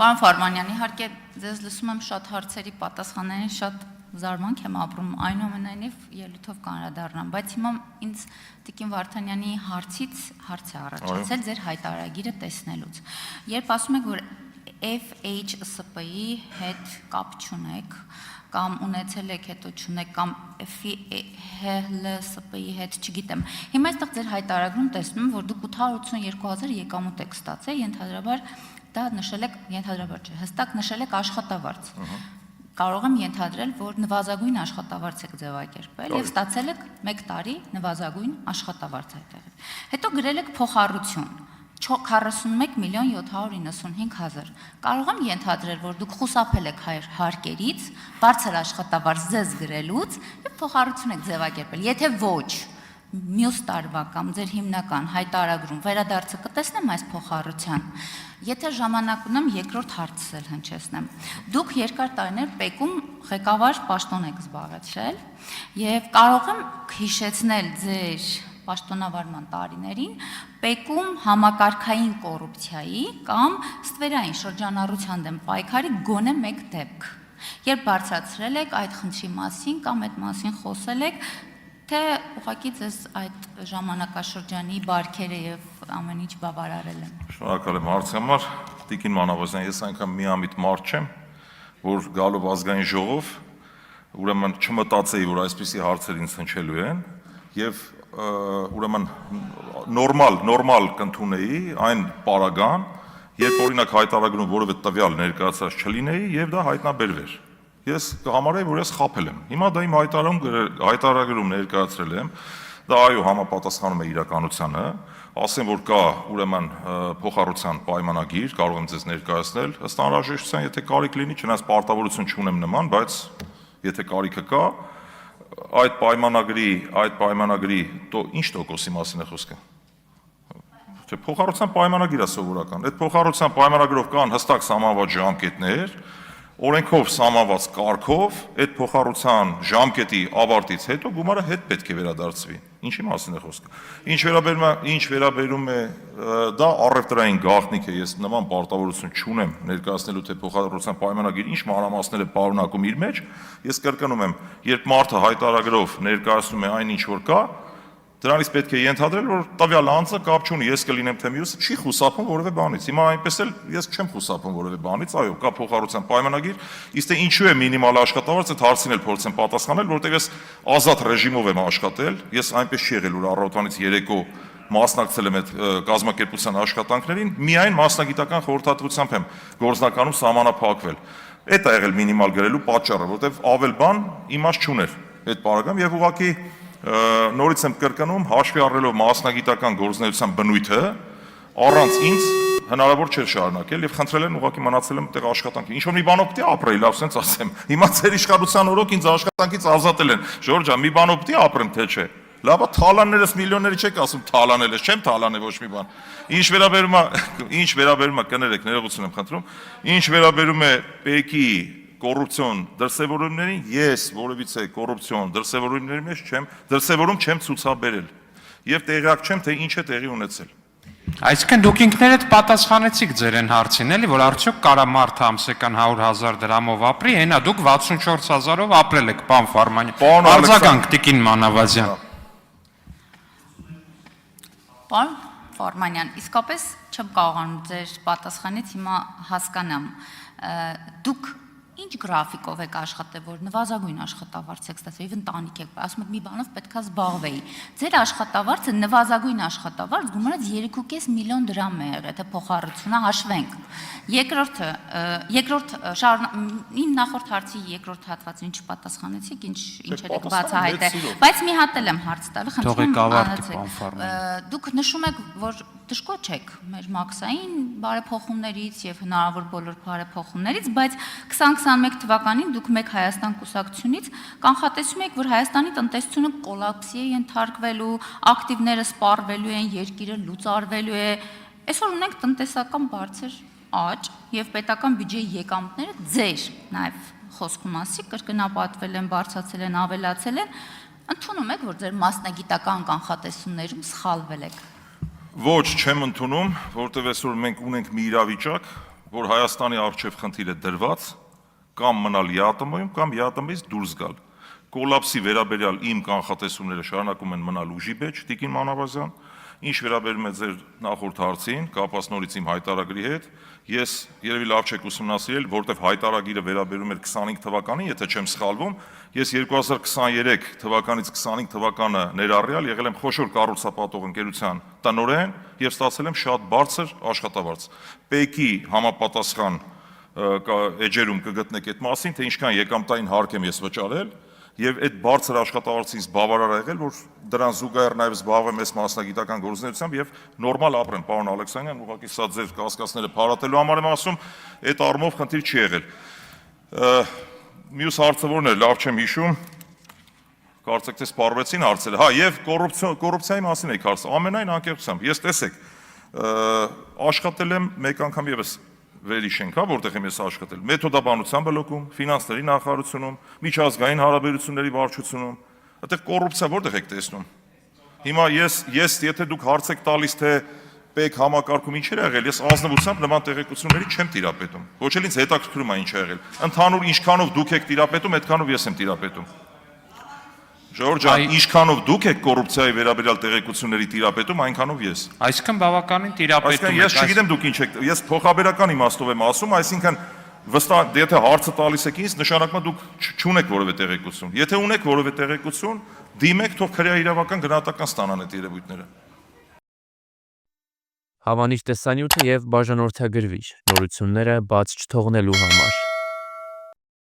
Պարոն Ֆարմանյան, իհարկե ձեզ լսում եմ շատ հարցերի պատասխաններին շատ զարմանք եմ ապրում, այնուամենայնիվ ելույթով կանրադառնամ, բայց հիմա ինձ Տիկին Վարդանյանի հարցից հարց է առաջացել ձեր հայտարարագիրը տեսնելուց։ Երբ ասում եք, որ FHSP-ի հետ կապ չունեք, կամ ունեցել եք հետո չունեք, կամ HLSP-ի հետ չգիտեմ։ Հիմա այստեղ ձեր հայտարարագրում տեսնում եմ, որ դուք 882,000 եկամուտ եք ստացել, ենթադրաբար դա նշել եք, ենթադրաբար չէ, հստակ նշել եք աշխատավարձ։ Կարող եմ ենթադրել, որ նվազագույն աշխատավարձ եք ձևակերպել եւ ստացել եք 1 տարի նվազագույն աշխատավարձ այդտեղ։ Հետո գրել եք փոխառություն 41,795,000։ Կարող եմ ենթադրել, որ դուք խուսափել եք հարկերից, բարձր աշխատավարձ ձեզ գրելուց եւ փոխառություն եք ձևակերպել։ Եթե ոչ, մյուս տարվա կամ ձեր հիմնական հայտարարագրում վերադարձը կտեսնեմ այս փոխառության։ Եթե ժամանակ ունեմ, երկրորդ հարցս էլ հնչեցնեմ։ Դուք երկար տարիներ ՊԵԿ-ում ղեկավար պաշտոն եք զբաղեցրել եւ կարող եմ հիշեցնել ձեր պաշտոնավարման տարիներին ՊԵԿ-ում համակարգային կոռուպցիայի կամ ստվերային շրջանառության դեմ պայքարի գոնե մեկ դեպք։ Երբ բարձրացրել եք այդ խնդրի մասին կամ այդ մասին խոսել եք, թե ուղղակի ձեզ այդ ժամանակաշրջանի բարքերը եւ ամեն ինչ բավարարել են։ Շնորհակալ եմ հարցի համար, Տիկին Մանավազյան, ես այնքան միամիտ մարդ չեմ, որ գալով ազգային ժողով, ուրեմն չմտածեի, որ այսպիսի հարցեր ինձ հնչելու են եւ ուրեմն նորմալ կընդունեի այն պարագան, երբ օրինակ հայտարարագրում որևէ տվյալ ներկայացած չլինեի եւ դա հայտնաբերվեր։ Ես կհամարեի, որ ես խաբել եմ։ Հիմա դա իմ հայտարարագրում ներկայացրել եմ, դա այո համապատասխանում է իրականությանը, ասեմ, որ կա ուրեմն փոխառության պայմանագիր, կարող եմ ձեզ ներկայացնել, ըստ անհրաժեշտության, եթե կարիք լինի, չնայած պարտավորություն չունեմ նման, բայց եթե կարիքը կա, այդ պայմանագրի ինչ տոկոսի մասին է խոսքը։ Չէ, փոխառության պայմանագիր է սովորական։ Այդ փոխառության պայմանագրով կան հստակ սահմանված ժամկետներ, օրենքով սահմանված կարգով, այդ փոխառության ժամկետի ավարտից հետո գումարը հետ պետք է վերադարձվի։ Ինչի մասին է խոսքը։ Ինչ վերաբերում է դա առևտրային գաղտնիք է, ես նման պարտավորություն չունեմ ներկայացնելու թե փոխառության պայմանագիր ինչ մանրամասներ է պարունակում իր մեջ, ես կրկնում եմ, երբ մարդը հայտարարագրով ներկայացնում է այն ինչ որ կա, դրանից պետք է ենթադրել, որ տվյալ անձը կապ չունի, ես կլինեմ թե մյուսը, չի խուսափում որևէ բանից։ Հիմա այնպես էլ ես չեմ խուսափում որևէ բանից, այո, կա փոխառության պայմանագիր, իսկ թե ինչու է մինիմալ աշխատավարձ, այդ հարցին էլ փորձեմ պատասխանել, որտեղ ես ազատ ռեժիմով եմ աշխատել, ես այնպես չի եղել, որ առավոտվանից երեկո մասնակցել եմ այդ կազմակերպության աշխատանքներին, միայն մասնագիտական խորհրդատվությամբ եմ գործնականում սահմանափակվել։ Այդ է եղել մինիմալ գրելու պատճառը, որտեղ ավել բան իմաստ չուներ այդ պարագայում եւ ուղղակի նորից եմ կրկնում, հաշվի առնելով մասնագիտական գործունեության բնույթը, առանց ինձ հնարավոր չէր շարունակել եւ խնդրել են ուղղակի մնացել եմ այդտեղ աշխատանքի։ Ինչ որ մի բանով պետք է ապրեի, լավ sense ասեմ։ Հիմա ծեր իշխանության օրոք ինձ աշխատանքից ազատել են։ Ժորժ ջան, մի բանով պետք է ապրեմ, թե չէ։ Լավա թալաններս միլիոնների չեք ասում թալանել ես, չեմ թալանել ոչ մի բան։ Ինչ վերաբերում է կներեք, ներողություն եմ խնդրում, ինչ վերաբերում է ՊԵԿ-ի կոռուպցիոն դրսևորումներին, ես որևիցե կոռուպցիոն դրսևորում չեմ ցուցաբերել եւ տեղյակ չեմ թե ինչ է տեղի ունեցել։ Այսինքն դուք ինքներդ պատասխանեցիք ձեր այն հարցին, էլի, որ արդյոք կարա մարդը ամսական 100,000 դրամով ապրի, հենա դուք 64,000-ով ապրել եք, պարոն Ֆարմանյան։ Արձագանք Տիկին Մանավազյան։ Պարոն Ֆարմանյան, իսկապես չեմ կարողանում ձեր պատասխանից հիմա հասկանամ։ Դուք ինչ գրաֆիկով եք աշխատել, որ նվազագույն աշխատավարձ եք ստացել, եւ ընտանիք եք, ասում եք մի բանով պետքա զբաղվեի։ Ձեր աշխատավարձը նվազագույն աշխատավարձ գումարած 3.5 միլիոն դրամ է եղել, թե փոխառությունը հաշվենք։ Իմ նախորդ հարցի երկրորդ հատվածին չպատասխանեցիք, ինչ եք բացահայտել, բայց մի հատ եմ հարց տալու, խնդրում եմ։ Դուք նշում եք, որ դժգոհ չեք մեր մաքսային բարեփոխումներից եւ հնարավոր բոլոր բարեփոխումներից, բայց 2021 թվականին դուք մեկ Հայաստան կուսակցությունից կանխատեսում եք, որ Հայաստանի տնտեսությունը կոլապսի է ենթարկվելու, ակտիվները սպառվելու են, երկիրը լուծարվելու է։ Այսօր ունենք տնտեսական բարձր աճ եւ պետական բյուջեի եկամուտները ձեր նաեւ խոսքում ասի կրկնապատվել են, բարձրացել են, ավելացել են, ընդունում եք, որ ձեր մասնագիտական կանխատեսումներում սխալվել եք։ Ոչ, չեմ ընդունում, որտեղ այսօր մենք ունենք մի իրավիճակ, որ Հայաստանի առջև խնդիր է դրված, կամ մնալ ԵԱՏՄ-ում, կամ ԵԱՏՄ-ից դուրս գալ։ Կոլապսի վերաբերյալ իմ կանխատեսումները շարունակում են մնալ ուժի մեջ, Տիկին Մանավազյան, ինչ վերաբերում է ձեր նախորդ հարցին, կապված նորից իմ հայտարարի հետ, ես երևի լավ չեք ուսումնասիրել, որտեվ հայտարարը վերաբերում էր 25 թվականին, եթե չեմ սխալվում, ես 2023 թվականից 25 թվականը ներառյալ եղել եմ խոշոր կառուցապատող ընկերության տնօրեն եւ ստացել եմ շատ բարձր աշխատավարձ։ ՊԵԿ-ի համապատասխան էջերում կգտնեք այդ մասին, թե ինչքան եկամտային հարկ եմ ես վճարել, եւ այդ բարձր աշխատավարձից բավարար է եղել, որ դրան զուգահեռ նաեւ զբաղվեմ այս մասնագիտական գործունեությամբ եւ նորմալ ապրեմ, պարոն Ալեքսանյան, ուղղակի սա ձեր կասկածները փարատելու համար եմ ասում, այդ առումով խնդիր չի եղել։ Մյուս հարցը որն է, լավ չեմ հիշում, կարծեք թե սպառվեցին հարցերը։ Հա, եւ կոռուպցիայի մասին եք հարցը, ամենայն անկեղծությամբ, ես տեսեք, աշխատել եմ մեկ անգամ եւս վերհիշենք, հա, որտեղ եմ ես աշխատել, մեթոդաբանության բլոկում, ֆինանսների նախարարությունում, միջազգային հարաբերությունների վարչությունում, այդտեղ կոռուպցիա որտեղ եք տեսնում։ Հիմա ես եթե դուք հարց եք տալիս, թե ՊԵԿ համակարգում ինչ էր եղել, ես ազնվությամբ նման տեղեկությունների չեմ տիրապետում։ Ոչ էլ ինձ հետաքրքրում է ինչ է եղել։ Ընդհանուր ինչքանով դուք եք տիրապետում, այդքանով ես եմ տիրապետում։ Ժորժ ջան, ինչքանով դուք եք կոռուպցիայի վերաբերյալ տեղեկությունների տիրապետում, այնքանով ես։ Այսինքն բավականին տիրապետում եք։ Ես չգիտեմ դուք ինչ եք, ես փոխաբերական իմաստով եմ ասում, այսինքն վստահ, եթե հարցը տալիս եք ինձ, նշանակում է դուք չունեք որևէ տեղեկություն։ Եթե ունեք որևէ տեղեկություն, դիմեք, թող քրեա իրավական գնահատական ստանան այդ երևույթները։ Հավանիչ տեսանյութը եւ բաժանորդագրվիչ նորությունները բաց չթողնելու համար